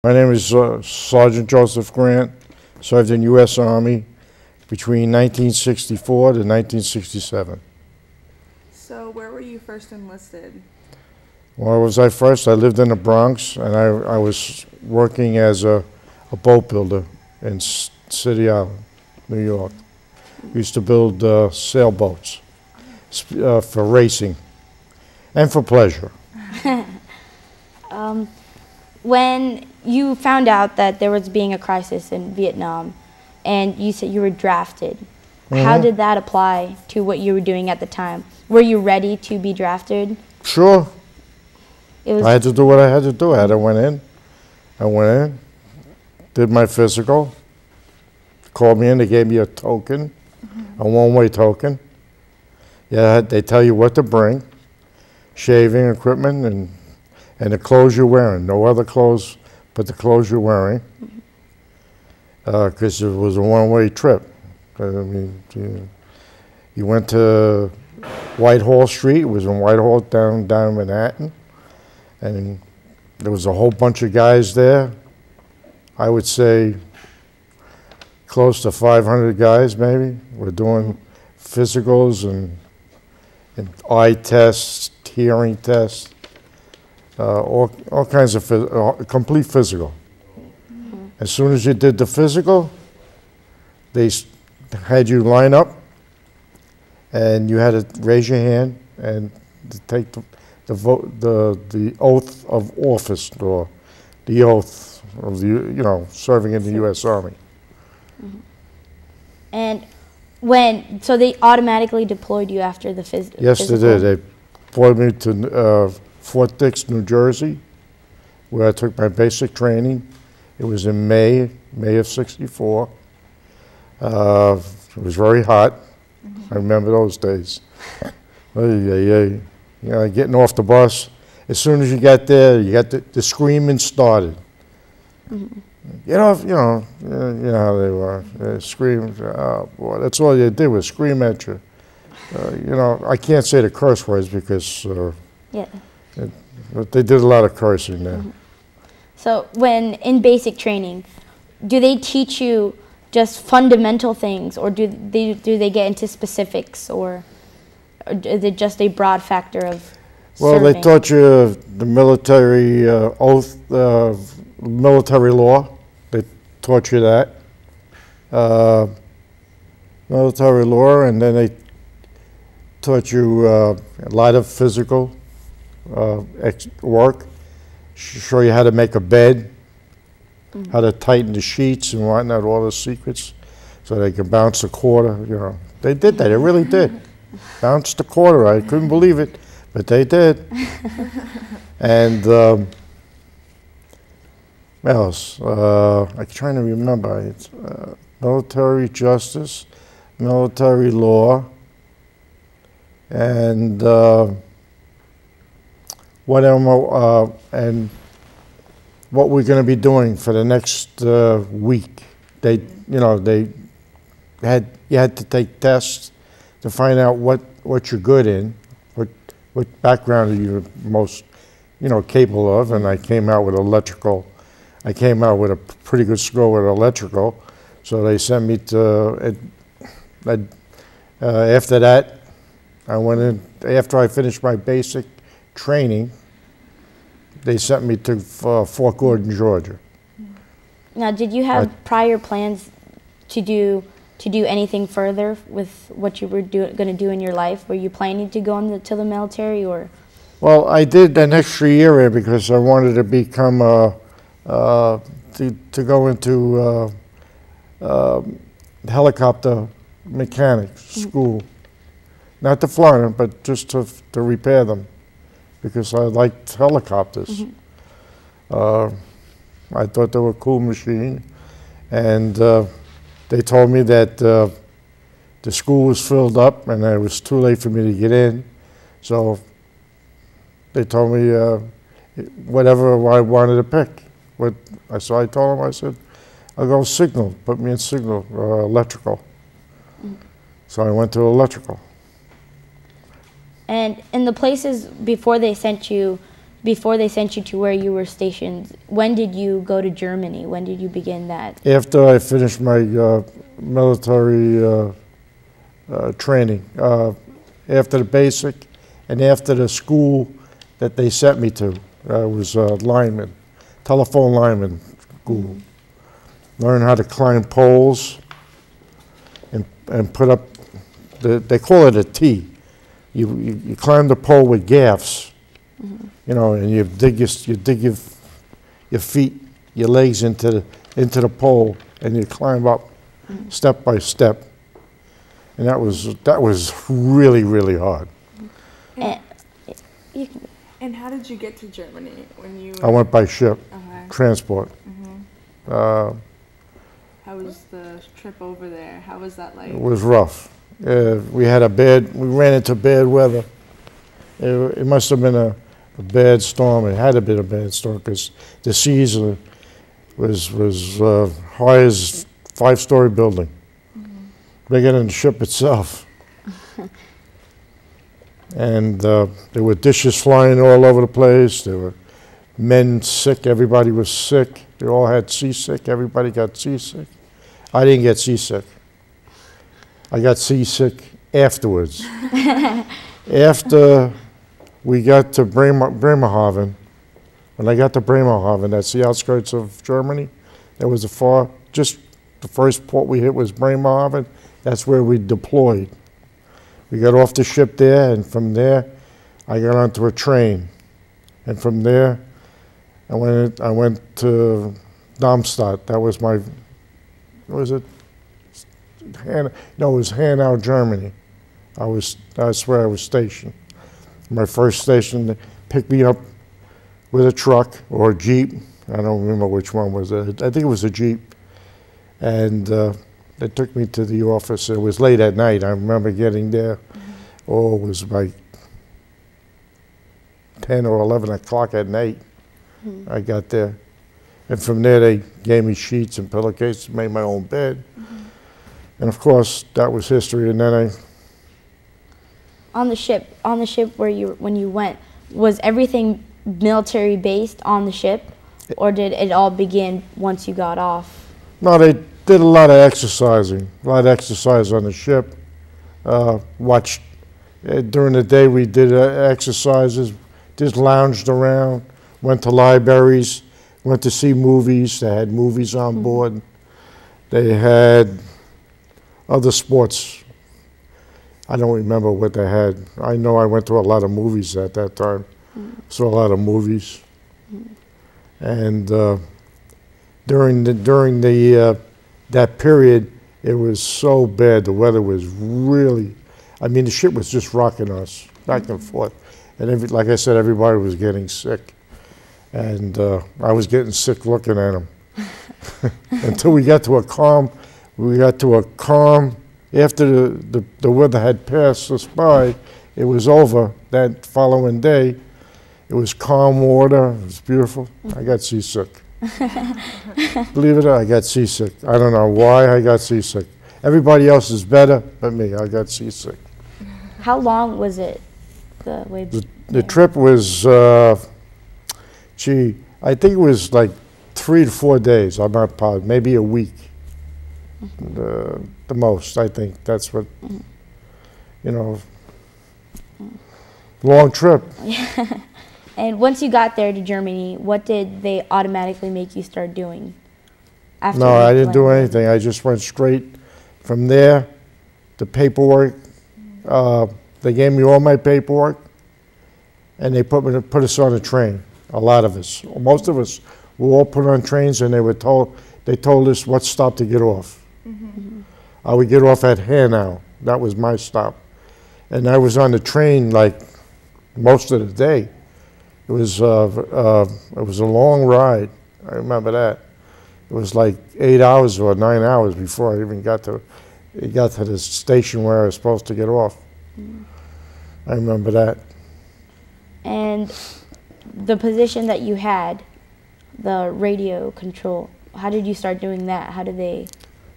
My name is Sergeant Joseph Grant. Served in U.S. Army between 1964 to 1967. So where were you first enlisted? Where was I first? I lived in the Bronx, and I was working as a boat builder in City Island, New York. We used to build sailboats for racing and for pleasure. When you found out that there was being a crisis in Vietnam, and you said you were drafted, how did that apply to what you were doing at the time? Were you ready to be drafted? Sure. I had to do what I had to do. I went in, did my physical, called me in, they gave me a token, a one-way token. Yeah, they tell you what to bring, shaving equipment and the clothes you're wearing. No other clothes but the clothes you're wearing, because it was a one-way trip. I mean, you went to Whitehall Street. It was in Whitehall, down Manhattan, and there was a whole bunch of guys there. I would say close to 500 guys, maybe. We're doing physicals and eye tests, hearing tests. All kinds of complete physical. As soon as you did the physical, they had you line up, and you had to raise your hand and to take the oath of office, or the oath of serving in the U.S. Army. And so they automatically deployed you after the physical? Yes, they did. They deployed me to Fort Dix, New Jersey, where I took my basic training. It was in May of '64. It was very hot. I remember those days. Getting off the bus. As soon as you got there, you got the screaming started. You know how they were. They screamed. Oh boy, that's all they did was scream at you. I can't say the curse words because. But they did a lot of cursing there. So when in basic training, do they teach you just fundamental things, or do they get into specifics, or is it just a broad factor of serving? They taught you the military oath, military law. They taught you that. Military law, and then they taught you a lot of physical work, show you how to make a bed, how to tighten the sheets and whatnot, all the secrets, so they can bounce the quarter. They did that. They really did. Bounce the quarter. I couldn't believe it, but they did. And what else? I'm trying to remember. It's military justice, military law, and and what we're going to be doing for the next week. You had to take tests to find out what you're good in, what background you're most capable of. And I came out with electrical. I came out with a pretty good score with electrical, so they sent me to. After that, I went in. After I finished my basic training, they sent me to Fort Gordon, Georgia. Now, did you have prior plans to do anything further with what you were going to do in your life? Were you planning to go into the military, or? Well, I did an extra year because I wanted to become to go into helicopter mechanic school, not to fly them, but just to repair them, because I liked helicopters. I thought they were a cool machine, and they told me that the school was filled up and it was too late for me to get in, so they told me whatever I wanted to pick. So I told them, I said, I'll go signal, put me in signal, electrical. So I went to electrical. And in the places before they sent you before they sent you to where you were stationed, when did you go to Germany? When did you begin that? After I finished my military training, after the basic and after the school that they sent me to, was lineman, telephone lineman school. Learn how to climb poles and put up, they call it a T. You climb the pole with gaffs, you know, and you dig your feet, your legs into the pole, and you climb up step by step. And that was really, really hard. And how did you get to Germany when you? I went by ship, Okay. transport. How was the trip over there? How was that like? It was rough. We ran into bad weather. It must have been a bad storm. It had to have been a bad storm because the seas was high as 5-story building, bigger than the ship itself. And there were dishes flying all over the place. There were men sick. Everybody was sick. They all had seasick. Everybody got seasick. I didn't get seasick. I got seasick afterwards. After we got to Bremerhaven, when I got to Bremerhaven, that's the outskirts of Germany. That was just the first port we hit was Bremerhaven. That's where we deployed. We got off the ship there, and from there, I got onto a train. And from there, I went to Darmstadt. That was my, was it? No, it was Hanau, Germany. That's where I was stationed. My first station, they picked me up with a truck or a Jeep. I don't remember which one was it. I think it was a Jeep. And they took me to the office. It was late at night. I remember getting there. Oh, it was like 10 or 11 o'clock at night. I got there. And from there, they gave me sheets and pillowcases, made my own bed. And of course, that was history. And then On the ship when you went, was everything military based on the ship, or did it all begin once you got off? No, they did a lot of exercising, on the ship. Watched, during the day we did exercises, just lounged around, went to libraries, went to see movies. They had movies on board. They had other sports. I don't remember what they had. I know I went to a lot of movies at that time. Saw a lot of movies. And during that period, it was so bad. The weather was really, I mean, the ship was just rocking us back and forth. And like I said, everybody was getting sick. And I was getting sick looking at them. Until we got to a calm, after the weather had passed us by, it was over that following day. It was calm water, it was beautiful. I got seasick. Believe it or not, I got seasick. I don't know why I got seasick. Everybody else is better, but me, I got seasick. How long was it, the way? The trip was, I think it was like 3 to 4 days, I'm not positive, maybe a week. The most, I think. That's what, you know, long trip. And once you got there to Germany, what did they automatically make you start doing? After No, I didn't do anything. I just went straight from there. The paperwork, they gave me all my paperwork, and they put us on a train. A lot of us, most of us, were all put on trains, and they told us what stop to get off. I would get off at Hanau. That was my stop, and I was on the train like most of the day. It was a long ride. I remember that. It was like 8 hours or 9 hours before I even got to the station where I was supposed to get off. I remember that. And the position that you had, the radio control, how did you start doing that? How did they?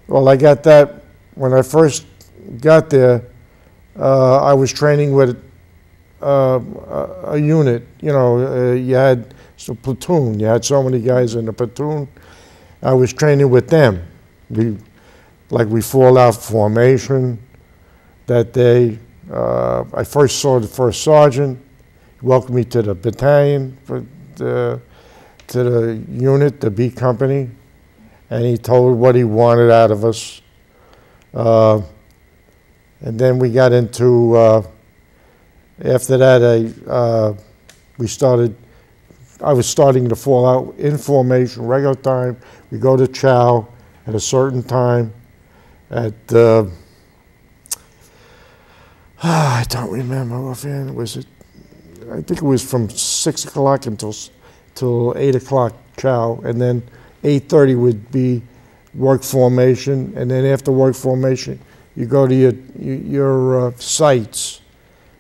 Well, I got that when I first got there. I was training with a unit. You know, you had a platoon. You had so many guys in the platoon. I was training with them. We fall out formation that day. I first saw the first sergeant. He welcomed me to the battalion, to the unit, the B company, and he told what he wanted out of us. And then we got into, after that, I was starting to fall out in formation, regular time. We go to chow at a certain time at, I don't remember offhand, I think it was from 6 o'clock till 8 o'clock chow, and then 8:30 would be work formation, and then after work formation, you go to your sites.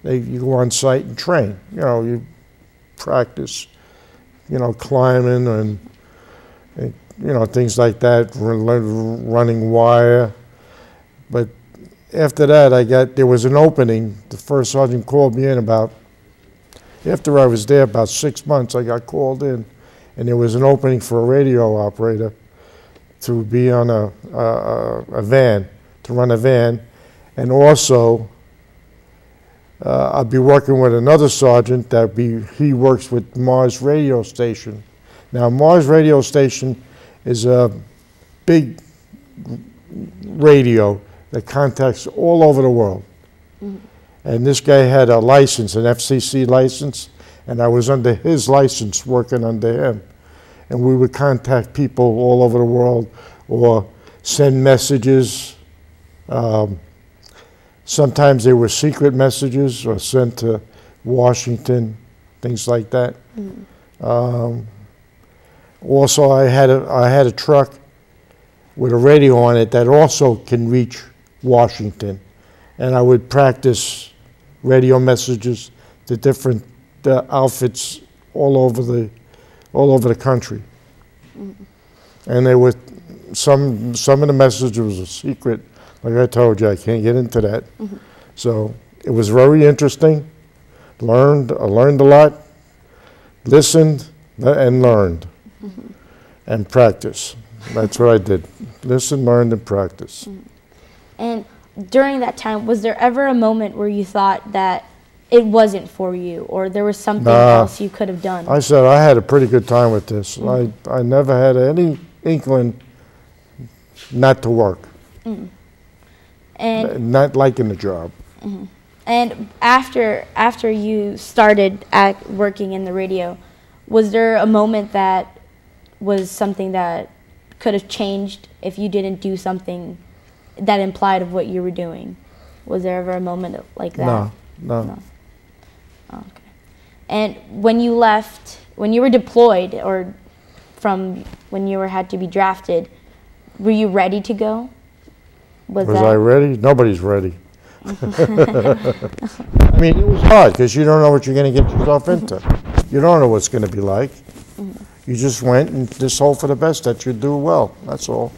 You go on site and train. You know, you practice, you know, climbing and you know, things like that, running wire. But after that, there was an opening. The first sergeant called me in after I was there about 6 months, I got called in, and there was an opening for a radio operator to be on a van, to run a van, and also I'll be working with another sergeant he works with Mars radio station. Now Mars radio station is a big radio that contacts all over the world. Mm-hmm. And this guy had a license, an FCC license, and I was under his license working under him. And we would contact people all over the world or send messages. Sometimes they were secret messages or sent to Washington, things like that. Mm. Also, I had a truck with a radio on it that also can reach Washington, and I would practice radio messages to different outfits all over the country. Mm. And they were some of the messages were secret. Like I told you, I can't get into that. Mm-hmm. So it was very interesting. I learned a lot, listened and learned, mm-hmm. and practice. That's what I did. Listen, learn, and practice. Mm-hmm. And during that time, was there ever a moment where you thought that it wasn't for you, or there was something else you could have done? I said I had a pretty good time with this. Mm-hmm. I never had any inkling not to work. Mm-hmm. And not liking the job. Mm-hmm. And after you started working in the radio, was there a moment that was something that could have changed if you didn't do something that implied of what you were doing? Was there ever a moment like that? No. Oh, okay. And when you left, when you were deployed, or from when you had to be drafted, were you ready to go? Was I ready? Nobody's ready. I mean, it was hard because you don't know what you're going to get yourself into. You don't know what's going to be like. Mm-hmm. You just went and just hope for the best that you do well. That's all.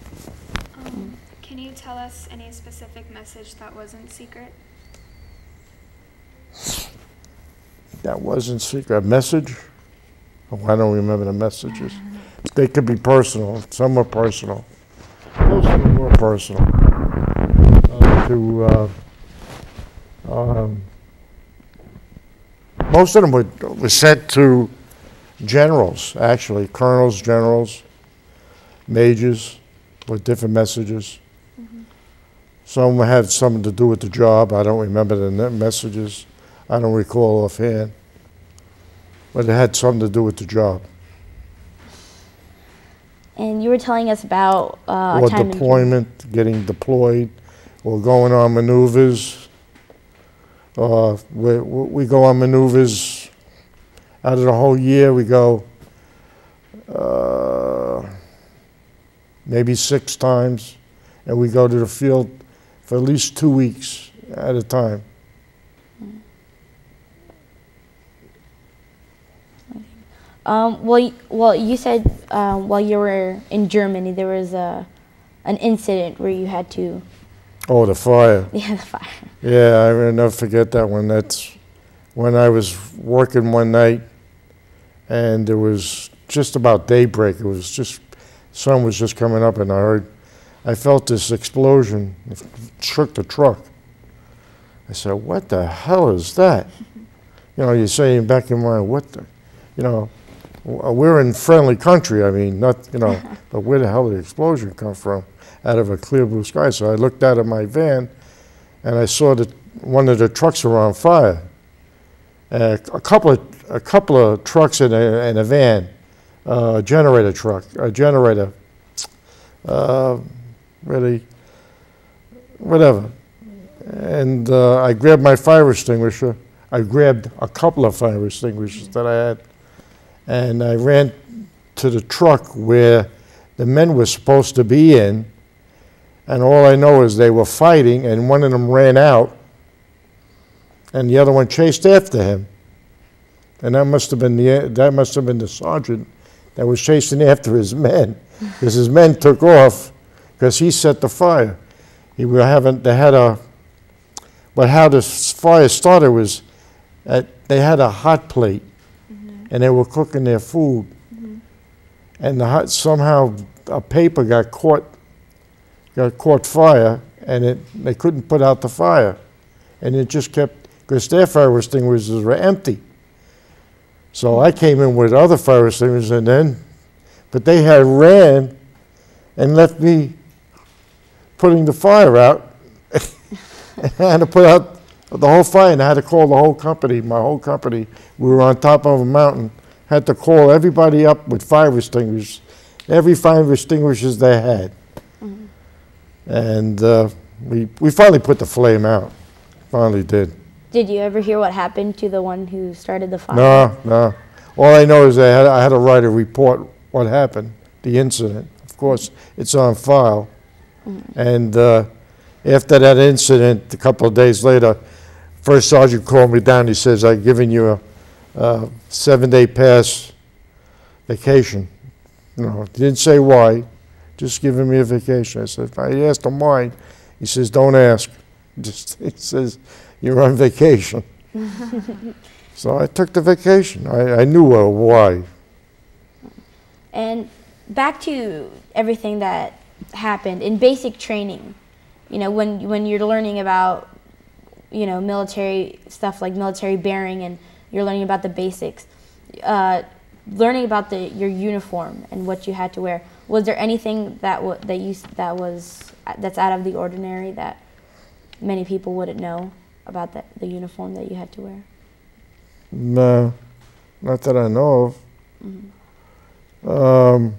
Can you tell us any specific message that wasn't secret? That wasn't secret. A message? Oh, I don't remember the messages. They could be personal. Some were personal. Most of them were personal. Most of them were sent to generals, actually, colonels, generals, majors, with different messages. Mm-hmm. Some had something to do with the job. I don't remember the messages. I don't recall offhand. But it had something to do with the job. And you were telling us about or deployment, getting deployed, or going on maneuvers. We go on maneuvers out of the whole year. We go maybe 6 times, and we go to the field for at least 2 weeks at a time. Well, you said while you were in Germany there was an incident where you had to. Oh, the fire. Yeah, the fire. Yeah, I will never forget that one. That's when I was working one night, and it was just about daybreak. It was just, sun was just coming up, and I felt this explosion. It shook the truck. I said, what the hell is that? You know, you're saying back in mind, what the, you know, we're in friendly country, I mean, not, you know, but where the hell did the explosion come from? Out of a clear blue sky. So I looked out of my van, and I saw that one of the trucks were on fire. A couple of trucks in a van, a generator truck, a generator, really, whatever. And I grabbed my fire extinguisher. I grabbed a couple of fire extinguishers that I had, and I ran to the truck where the men were supposed to be in, and all I know is they were fighting, and one of them ran out, and the other one chased after him. And that must have been the sergeant that was chasing after his men, because his men took off because he set the fire. But how this fire started was they had a hot plate, and they were cooking their food, and somehow a paper got caught fire, and they couldn't put out the fire, and it just kept, because their fire extinguishers were empty. So I came in with other fire extinguishers, but they had ran and left me putting the fire out. I had to put out the whole fire, and I had to call the whole company, my whole company. We were on top of a mountain. Had to call everybody up with fire extinguishers, every fire extinguishers they had. And we finally put the flame out, finally did. Did you ever hear what happened to the one who started the fire? No. All I know is I had to write a report what happened, the incident. Of course, it's on file. And after that incident, a couple of days later, First Sergeant called me down. He says, I've given you a 7-day pass vacation. You know, he didn't say why, just giving me a vacation. I said, I asked him why. He says, don't ask. He says, you're on vacation. So I took the vacation. I knew why. And back to everything that happened in basic training, you know, when you're learning about, you know, military stuff like military bearing, and you're learning about the basics, learning about your uniform and what you had to wear. Was there anything that's out of the ordinary that many people wouldn't know about the uniform that you had to wear? No, not that I know of.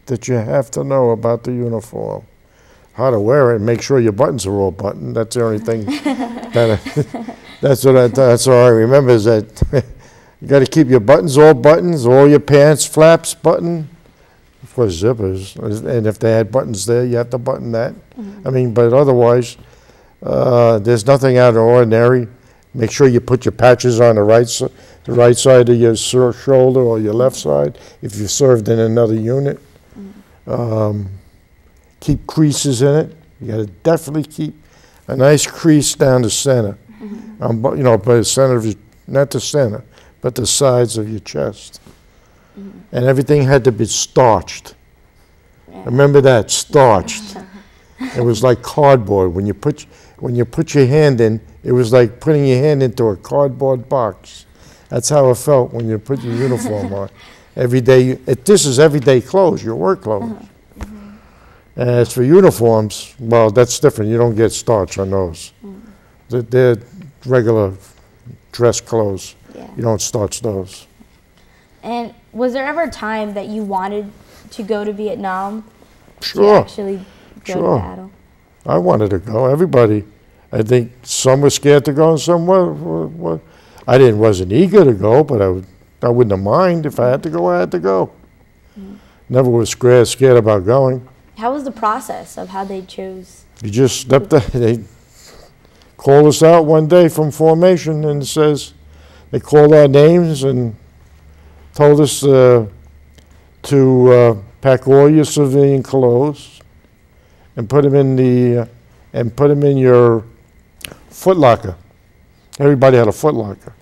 That you have to know about the uniform. How to wear it, and make sure your buttons are all buttoned. That's the only thing. That's all I remember, is that you got to keep your buttons all buttons, all your pants flaps buttoned. Of course, zippers, and if they had buttons there, you have to button that. I mean, but otherwise, there's nothing out of the ordinary. Make sure you put your patches on the right side of your shoulder or your left side if you served in another unit. Keep creases in it. You got to definitely keep a nice crease down the center. You know, by the center of not the center, but the sides of your chest. And everything had to be starched. Remember that, starched. It was like cardboard. When you put your hand in, it was like putting your hand into a cardboard box. That's how it felt when you put your uniform on. Every day, this is everyday clothes, your work clothes. And as for uniforms, well, that's different. You don't get starch on those. They're regular dress clothes. Yeah. You don't starch those. And was there ever a time that you wanted to go to Vietnam? Sure. To actually go to battle? I wanted to go. Everybody. I think some were scared to go and some were. I wasn't eager to go, but I wouldn't have mind. If I had to go, I had to go. Never was scared about going. How was the process of how they chose? You just stepped there. They called us out one day from formation, and it says they called our names and told us to pack all your civilian clothes and put them in your foot locker. Everybody had a Foot Locker.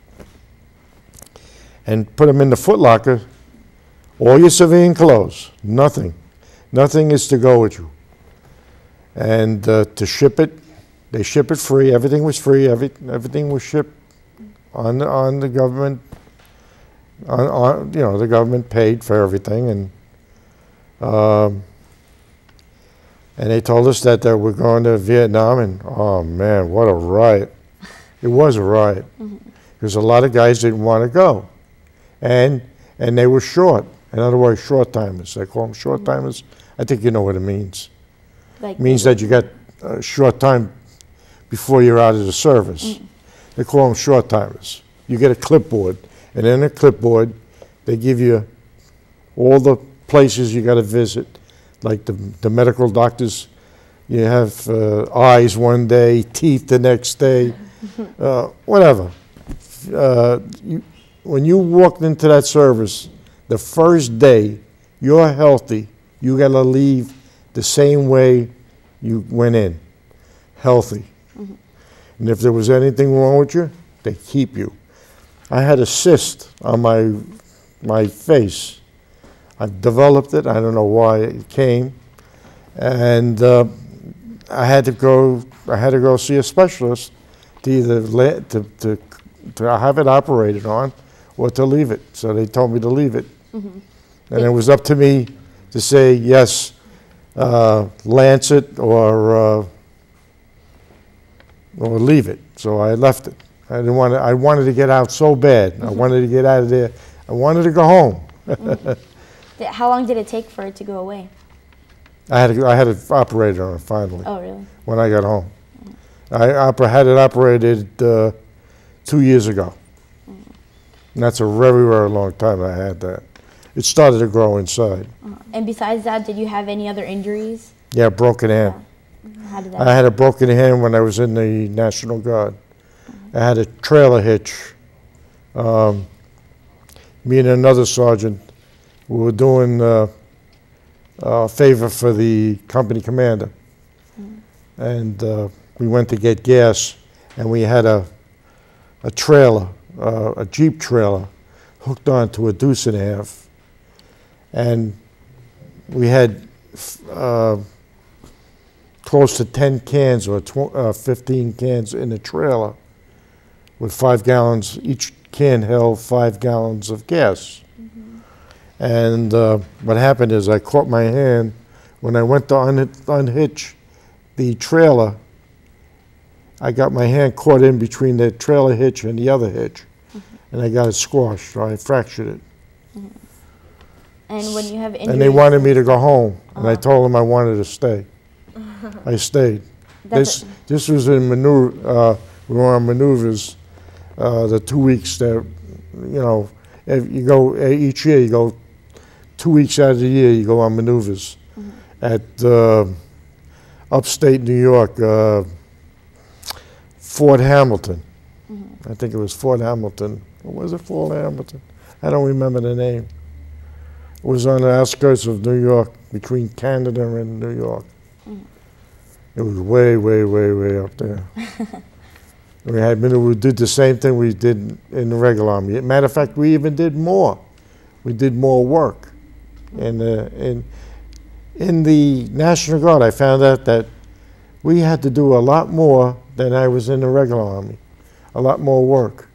And put them in the Foot Locker, all your civilian clothes, nothing. Nothing is to go with you. And to ship it, they ship it free. Everything was free. Everything was shipped on the government. The government paid for everything, and they told us that they were going to Vietnam, and oh man, what a riot! It was a riot because a lot of guys didn't want to go, and they were short. In other words, short timers. They call them short timers. I think you know what it means. Like It means that you got a short time before you're out of the service. They call them short timers. You get a clipboard, and in a clipboard, they give you all the places you got to visit, like the medical doctors. You have eyes one day, teeth the next day, whatever. When you walked into that service, the first day you're healthy, you got to leave the same way you went in, healthy. And if there was anything wrong with you, they keep you. I had a cyst on my face. I developed it. I don't know why it came, and I had to go see a specialist to either to have it operated on or to leave it. So they told me to leave it, and it was up to me to say yes, lance it or leave it. So I left it. I didn't want to. I wanted to get out so bad. I wanted to get out of there. I wanted to go home. How long did it take for it to go away? I had it operated on it finally. Oh, really? When I got home, I had it operated 2 years ago. And that's a very, very long time I had that. It started to grow inside. And besides that, did you have any other injuries? Yeah, broken hand. How did that? I had a broken hand when I was in the National Guard. I had a trailer hitch. Me and another sergeant, we were doing a favor for the company commander. And we went to get gas, and we had a trailer, a Jeep trailer, hooked onto a deuce and a half. And we had close to 10 cans or 15 cans in the trailer with 5 gallons. Each can held 5 gallons of gas. And what happened is I caught my hand when I went to unhitch the trailer. I got my hand caught in between the trailer hitch and the other hitch, and I got it squashed, so I fractured it. And when you have injuries, And they wanted me to go home, and I told them I wanted to stay. I stayed. This was in maneuver. We were on maneuvers the 2 weeks that, if you go each year, you go 2 weeks out of the year, you go on maneuvers at upstate New York, Fort Hamilton. I think it was Fort Hamilton. Or was it Fort Hamilton? I don't remember the name. It was on the outskirts of New York, between Canada and New York. It was way, way, way, way up there. We did the same thing we did in the regular army. Matter of fact, we even did more. We did more work. And in the National Guard, I found out that we had to do a lot more than I was in the regular army. A lot more work.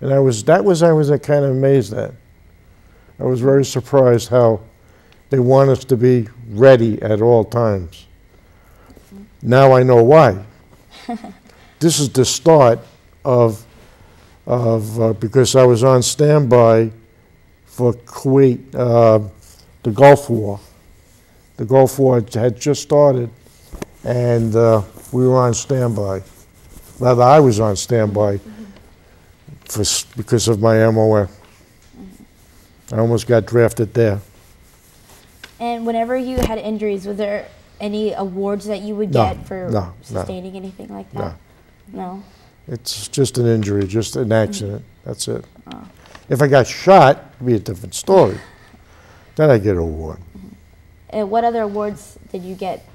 And I was kind of amazed at. I was very surprised how they want us to be ready at all times. Now I know why. This is the start of because I was on standby for Kuwait, the Gulf War. The Gulf War had just started, and we were on standby. Rather, I was on standby because of my MOF. I almost got drafted there. And whenever you had injuries, was there any awards that you would get for sustaining anything like that? No. It's just an injury, just an accident. That's it. If I got shot, it'd be a different story. Then I get an award. And what other awards did you get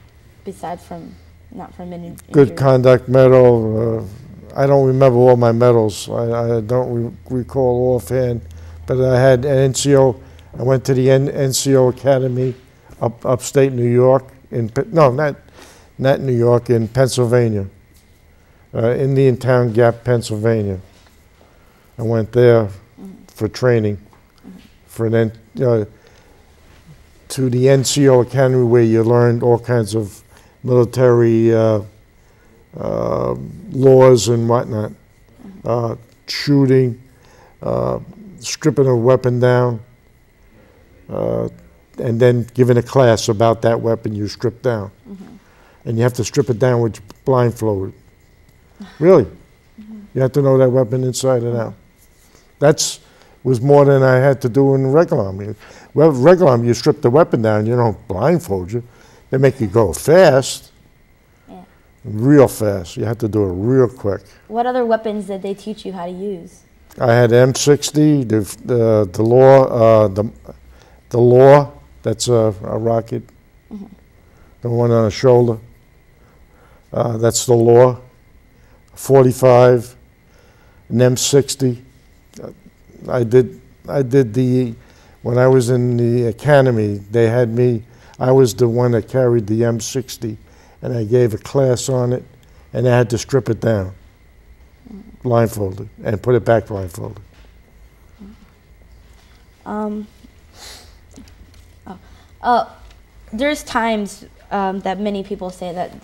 besides from not from an injury? Good Conduct Medal, I don't remember all my medals. I don't recall offhand, but I had an NCO. I went to the NCO Academy upstate New York. No, not New York, in Pennsylvania, Indiantown Gap, Pennsylvania. I went there for training, for to the NCO Academy, where you learned all kinds of military laws and whatnot, shooting, stripping a weapon down, and then giving a class about that weapon you stripped down. And you have to strip it down with blindfolded. Really? You have to know that weapon inside and out. That was more than I had to do in regular army. Well, regular army, you strip the weapon down, you don't blindfold you. They make you go fast, real fast. You have to do it real quick. What other weapons did they teach you how to use? I had M60, the Law, that's a rocket, the one on the shoulder. That's the Law. 45, an M60. I did when I was in the academy, they had me, I was the one that carried the M60, and I gave a class on it, and I had to strip it down, blindfolded, and put it back blindfolded. There's times that many people say that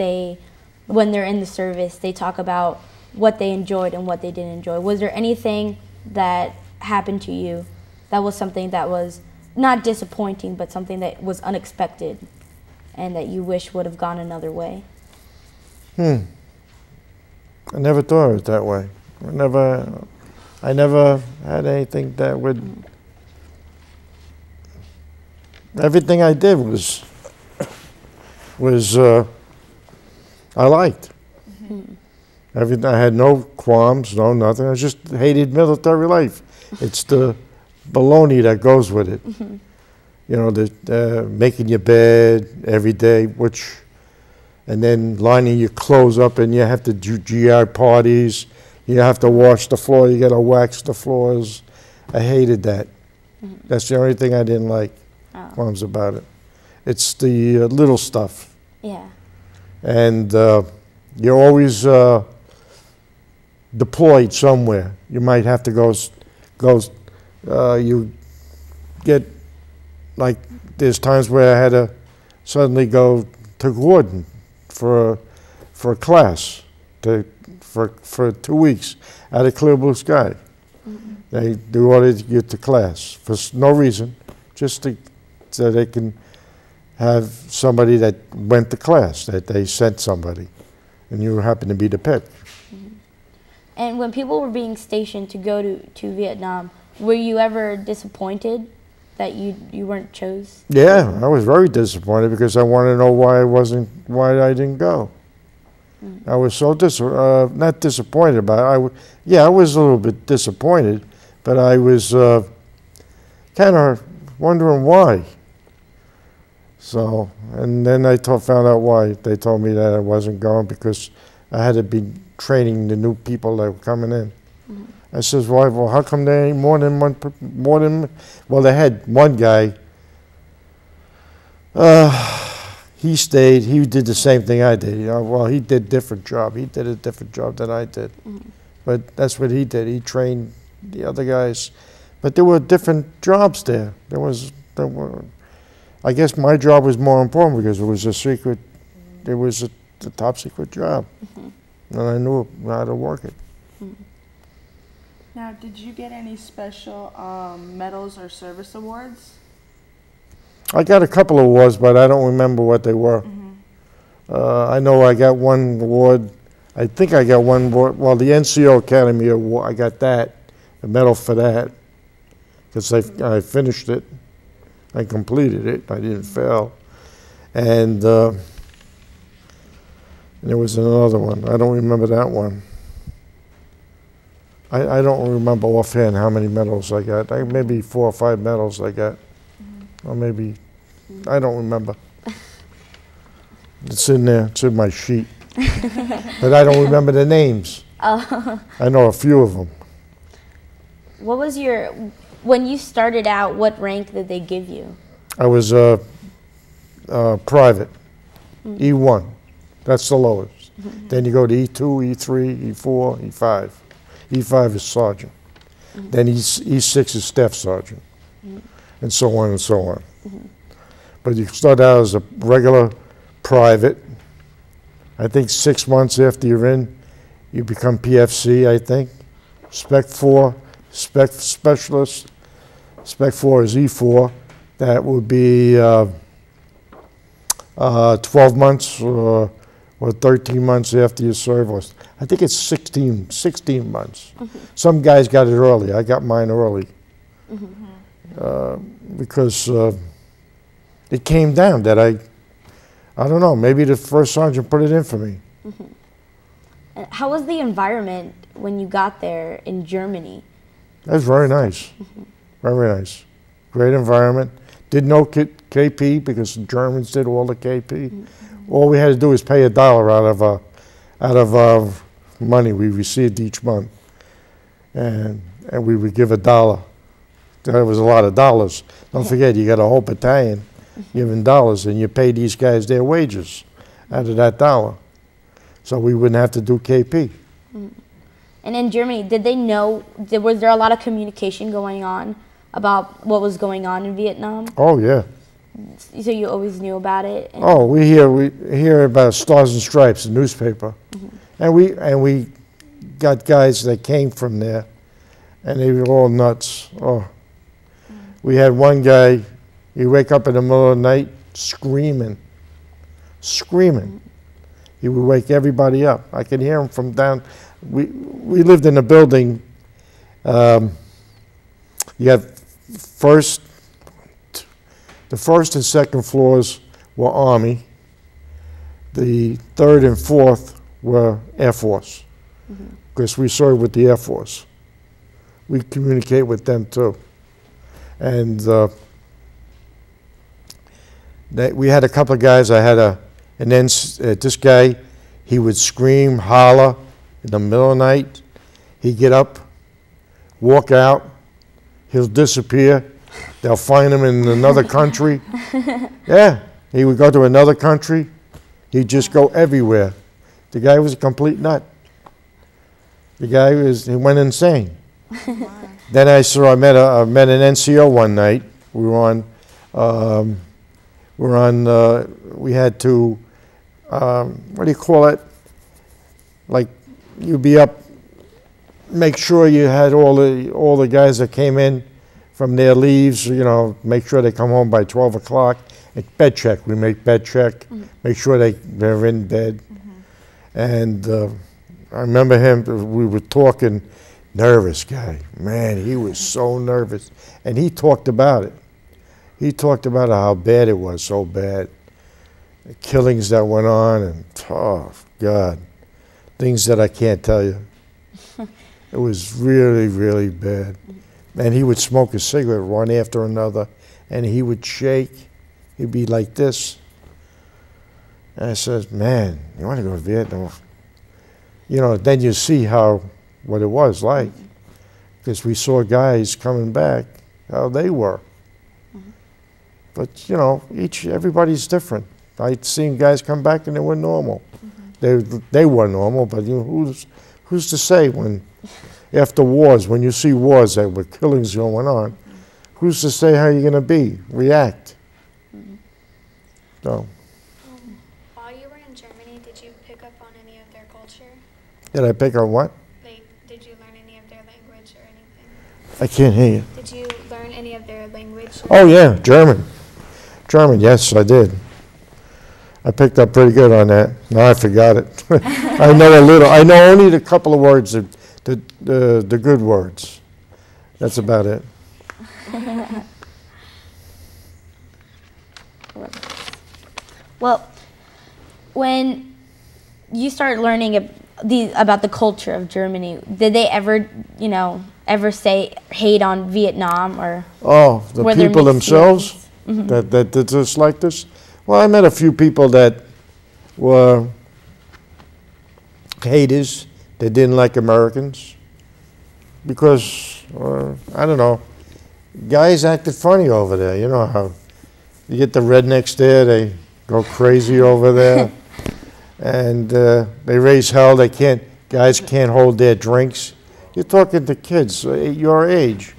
when they're in the service, they talk about what they enjoyed and what they didn't enjoy. Was there anything that happened to you that was something that was not disappointing, but something that was unexpected and that you wish would have gone another way? I never thought of it that way. I never had anything that would, everything I did was I liked. Everything, I had no qualms, no nothing. I just hated military life. It's the baloney that goes with it. You know, making your bed every day, and then lining your clothes up, and you have to do GI parties. You have to wash the floor. You got to wax the floors. I hated that. That's the only thing I didn't like. Qualms about it. It's the little stuff. Yeah. And you're always deployed somewhere. You might have to go. You get, like, there's times where I had to suddenly go to Gordon for a class for 2 weeks out of clear blue sky. They ordered you to class for no reason, just so they can have somebody that went to class, that they sent somebody, and you happen to be the pick. And when people were being stationed to go to Vietnam, were you ever disappointed that you weren't chose? Yeah, I was very disappointed because I wanted to know why I didn't go. I was so not disappointed about it. I was a little bit disappointed, but I was kind of wondering why. So, and then I found out why. They told me that I wasn't going because I had to be training the new people that were coming in. I says, why? Well, how come there ain't more than one? Well, they had one guy. He stayed. He did the same thing I did. You know, well, he did a different job. He did a different job than I did. But that's what he did. He trained the other guys. But there were different jobs there. I guess my job was more important because it was a secret. It was a top secret job, and I knew how to work it. Now, did you get any special medals or service awards? I got a couple of awards, but I don't remember what they were. I know I got one award. I think I got one award. Well, the NCO Academy Award, I got that, a medal for that, because I finished it. I completed it. I didn't fail. And there was another one. I don't remember that one. I don't remember offhand how many medals I got. Maybe 4 or 5 medals I got. Or maybe, I don't remember. It's in there. It's in my sheet. But I don't remember the names. I know a few of them. What was when you started out, what rank did they give you? I was private, E1. That's the lowest. Then you go to E2, E3, E4, E5. E5 is sergeant. Then E6 is staff sergeant, and so on and so on. But you start out as a regular private. I think 6 months after you're in, you become PFC, I think. Spec 4, spec specialist. Spec 4 is E4. That would be 12 months or 13 months after you serve. Or I think it's 16 months. Some guys got it early. I got mine early because it came down that I don't know, maybe the first sergeant put it in for me. How was the environment when you got there in Germany? That was very nice. Very nice. Great environment. Didn't know KP because the Germans did all the KP. All we had to do was pay $1 out of money we received each month, and we would give $1. That was a lot of dollars. Don't forget, you got a whole battalion giving dollars, and you pay these guys their wages out of that $1, so we wouldn't have to do KP. And in Germany, did they know? Was there a lot of communication going on about what was going on in Vietnam? Oh yeah. So you always knew about it? Oh, we hear about Stars and Stripes, the newspaper, and we got guys that came from there, and they were all nuts. Oh, we had one guy. He'd wake up in the middle of the night screaming. He would wake everybody up. I could hear him from down. We lived in a building. You have the first and second floors were Army. The third and fourth were Air Force, because we served with the Air Force. We communicate with them too. And we had a couple of guys. I had and then this guy, he would scream, holler in the middle of the night. He'd get up, walk out, he'll disappear. They'll find him in another country. Yeah, he would go to another country. He'd just go everywhere. The guy was a complete nut. The guy he went insane. Then I met an NCO one night. We had to, what do you call it? Like, you'd be up, make sure you had all the guys that came in from their leaves, make sure they come home by 12 o'clock. Bed check, we make bed check, make sure they're in bed. And I remember him, we were talking, nervous guy. Man, he was so nervous. And he talked about it. He talked about how bad it was, so bad. The killings that went on, and oh, God, things that I can't tell you. It was really, really bad. And he would smoke a cigarette one after another, and he would shake. He'd be like this. And I said, man, you want to go to Vietnam? Then you see what it was like. Because we saw guys coming back, how they were. But, everybody's different. I'd seen guys come back and they were normal. They were normal, but who's to say when, after wars, when you see wars that were killings going on, who's to say how you're going to react? So. While you were in Germany, did you pick up on any of their culture? Did I pick up what? Did you learn any of their language or anything? I can't hear you. Did you learn any of their language? Oh yeah, German. German, yes, I did. I picked up pretty good on that. Now I forgot it. I know a little. I know only the couple of words, the good words. That's about it. Well, when you start learning about the culture of Germany, did they ever say hate on Vietnam, or? Oh, the people themselves that did this like this? Well, I met a few people that were haters, they didn't like Americans because, I don't know, guys acted funny over there. You know how you get the rednecks there, they go crazy over there. And they raise hell, guys can't hold their drinks. You're talking to kids your age,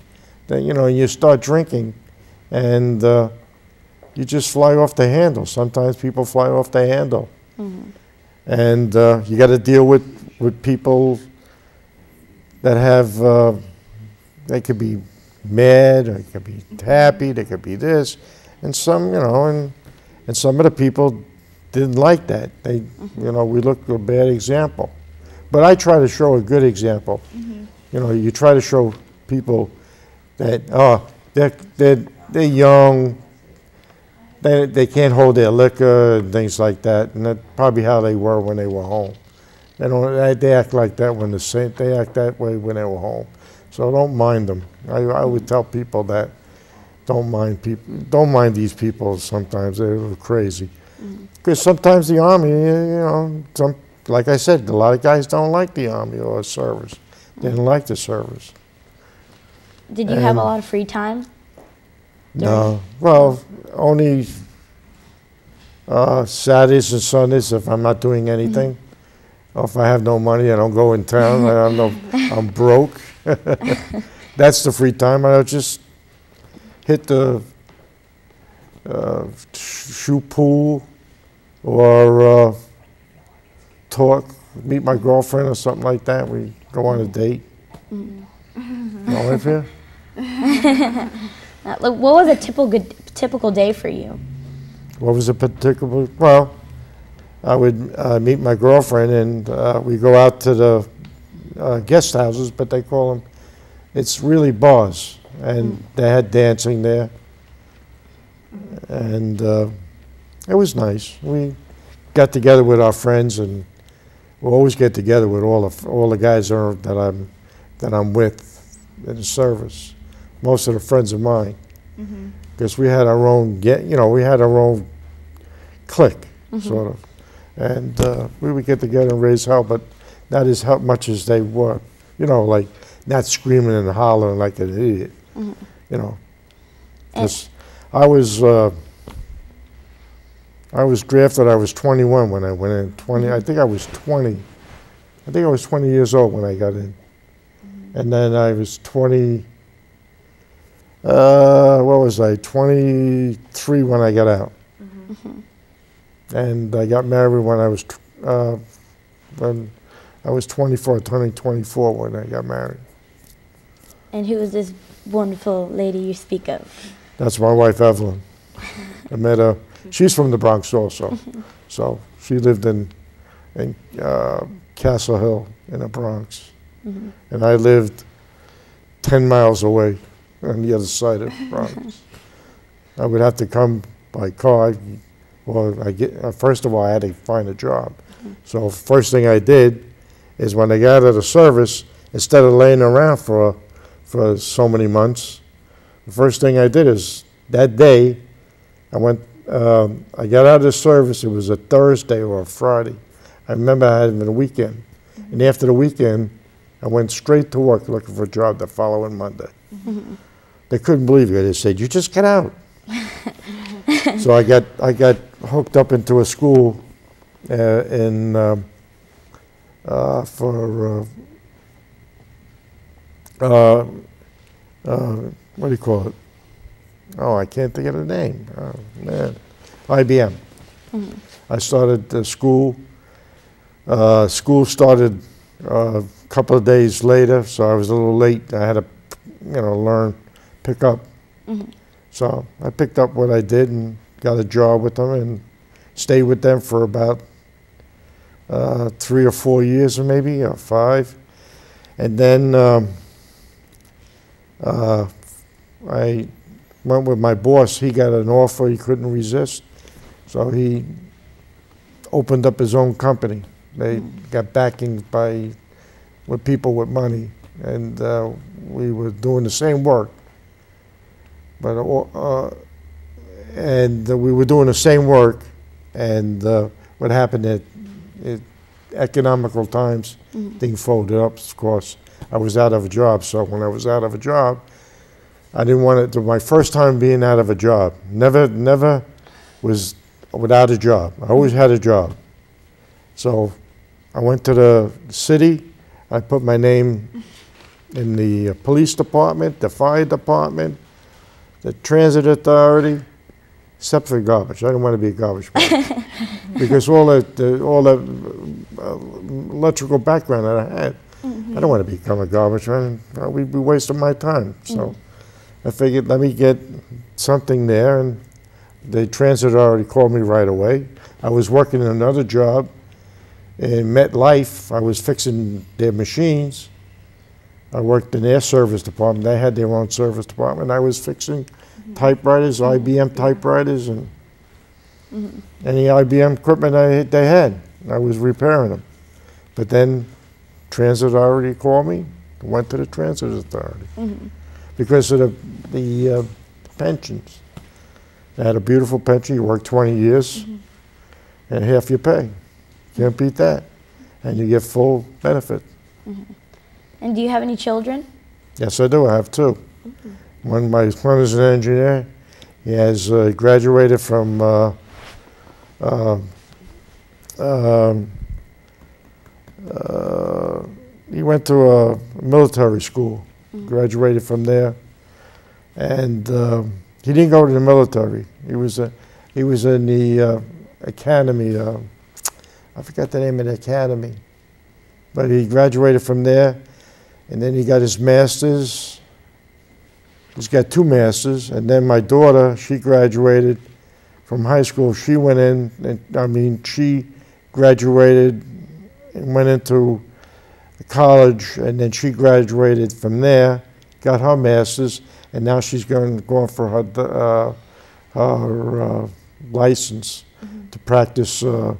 that, you know, you start drinking and you just fly off the handle. Sometimes people fly off the handle. Mm-hmm. And you got to deal with people that have, they could be mad, or they could be happy, they could be this. And some, you know, and some of the people didn't like that. They, you know, we look a bad example. But I try to show a good example. Mm-hmm. You know, you try to show people that, oh, they're young, they can't hold their liquor and things like that, and that's probably how they were when they were home. They act like that when they act that way when they were home. So don't mind them. I would tell people that don't mind these people. Sometimes they're a little crazy. Because sometimes the Army, you know, like I said, a lot of guys don't like the Army or service. They didn't like the service. Did you have a lot of free time? No. Well, only Saturdays and Sundays if I'm not doing anything. Or if I have no money, I don't go in town. I'm broke. That's the free time. I'll just hit the shoot pool or meet my girlfriend or something like that. We go on a date. All right, here? What was a typical day for you? What was a particular? Well, I would meet my girlfriend and we go out to the guest houses, but they call them, it's really bars. And they had dancing there. And it was nice. We got together with our friends, and we always get together with all the guys that I'm with in the service. Most of the friends of mine, because we had our own we had our own clique, sort of, and we would get together and raise hell, but not as much as they were, you know, like not screaming and hollering like an idiot, you know. Because I was drafted. I was 21 when I went in. 20. I think I was 20. I think I was 20 years old when I got in, and then I was 20. What was I? 23 when I got out, and I got married when I was 24, turning 24 when I got married. And who was this wonderful lady you speak of? That's my wife, Evelyn. I met her. She's from the Bronx also. So she lived in Castle Hill in the Bronx. And I lived 10 miles away on the other side of the Bronx. I would have to come by car. Well, first of all, I had to find a job. So first thing I did is when I got out of the service, instead of laying around for so many months, the first thing I did is that day, I got out of the service. It was a Thursday or a Friday. I remember I had it in the weekend. And after the weekend, I went straight to work looking for a job the following Monday. They couldn't believe it. They said, "You just got out." So I got hooked up into a school what do you call it? Oh, I can't think of the name. Oh, man. IBM. I started the school. School started a couple of days later, so I was a little late. I had to, pick up. So I picked up what I did and got a job with them and stayed with them for about 3 or 4 years, or maybe, or 5. And then I went with my boss. He got an offer he couldn't resist, so he opened up his own company. They got backing with people with money, and we were doing the same work. But we were doing the same work, and what happened? It economical times, things folded up, of course. I was out of a job, so when I was out of a job, I didn't want it to, my first time being out of a job. Never was without a job. I always had a job. So I went to the city, I put my name in the police department, the fire department, the transit authority, except for garbage. I didn't want to be a garbage man. Because all the electrical background that I had, I don't want to become a garbage man. We'd be wasting my time. So I figured, let me get something there, and the transit authority called me right away. I was working in another job in MetLife. I was fixing their machines. I worked in their service department. They had their own service department. I was fixing typewriters, IBM typewriters, and any IBM equipment they had. I was repairing them. But then transit authority called me, went to the transit authority. Because of the pensions. I had a beautiful pension. You work 20 years and half your pay. Can't beat that. And you get full benefit. And do you have any children? Yes, I do. I have two. My son is an engineer. He has graduated from he went to a military school, graduated from there, and he didn't go to the military. He was in the academy. I forgot the name of the academy, but he graduated from there, and then he got his master's. He's got 2 masters, and then my daughter, she graduated from high school. She went in, and she graduated and went into college, and then she graduated from there, got her master's, and now she's going for her license to practice for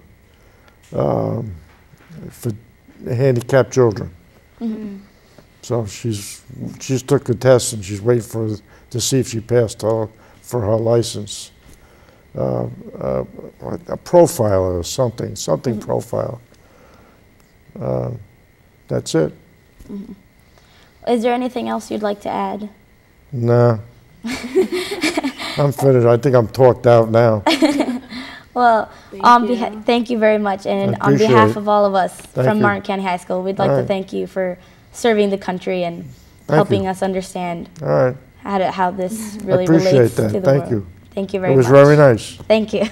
handicapped children. So she's took the test, and she's waiting to see if she passed for her license. A profile or something profile. That's it. Is there anything else you'd like to add? Nah. I'm finished. I think I'm talked out now. Well, thank you very much. And on behalf of all of us from Martin County High School, we'd like to thank you for serving the country and helping us understand how this really relates to the world. Thank you. Thank you very much. It was very nice. Thank you.